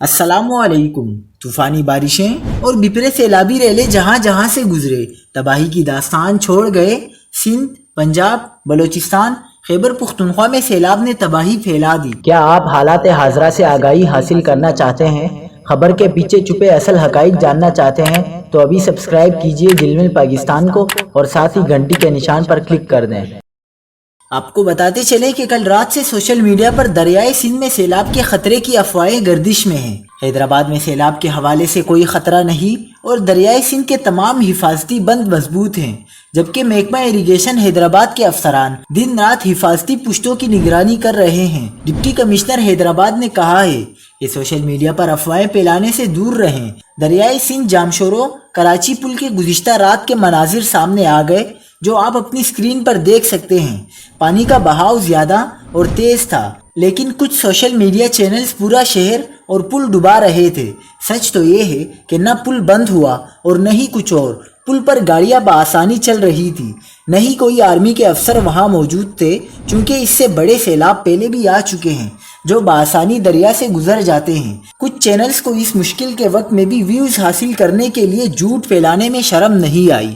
السلام علیکم۔ طوفانی بارشیں اور بپرے سیلابی ریلے جہاں جہاں سے گزرے، تباہی کی داستان چھوڑ گئے۔ سندھ، پنجاب، بلوچستان، خیبر پختونخوا میں سیلاب نے تباہی پھیلا دی۔ کیا آپ حالات حاضرہ سے آگاہی حاصل کرنا چاہتے ہیں؟ خبر کے پیچھے چھپے اصل حقائق جاننا چاہتے ہیں تو ابھی سبسکرائب کیجئے جلمل پاکستان کو اور ساتھ ہی گھنٹی کے نشان پر کلک کر دیں۔ آپ کو بتاتے چلیں کہ کل رات سے سوشل میڈیا پر دریائے سندھ میں سیلاب کے خطرے کی افواہیں گردش میں ہیں۔ حیدرآباد میں سیلاب کے حوالے سے کوئی خطرہ نہیں اور دریائے سندھ کے تمام حفاظتی بند مضبوط ہیں، جبکہ محکمہ اریگیشن حیدرآباد کے افسران دن رات حفاظتی پشتوں کی نگرانی کر رہے ہیں۔ ڈپٹی کمشنر حیدرآباد نے کہا ہے کہ سوشل میڈیا پر افواہیں پھیلانے سے دور رہیں۔ دریائے سندھ جامشورو کراچی پل کے گزشتہ رات کے مناظر سامنے آ گئے، جو آپ اپنی اسکرین پر دیکھ سکتے ہیں۔ پانی کا بہاؤ زیادہ اور تیز تھا، لیکن کچھ سوشل میڈیا چینلز پورا شہر اور پل ڈبا رہے تھے۔ سچ تو یہ ہے کہ نہ پل بند ہوا اور نہ ہی کچھ اور، پل پر گاڑیاں بآسانی چل رہی تھی، نہ ہی کوئی آرمی کے افسر وہاں موجود تھے، چونکہ اس سے بڑے سیلاب پہلے بھی آ چکے ہیں جو بآسانی دریا سے گزر جاتے ہیں۔ کچھ چینلز کو اس مشکل کے وقت میں بھی ویوز حاصل کرنے کے لیے جھوٹ پھیلانے میں شرم نہیں آئی۔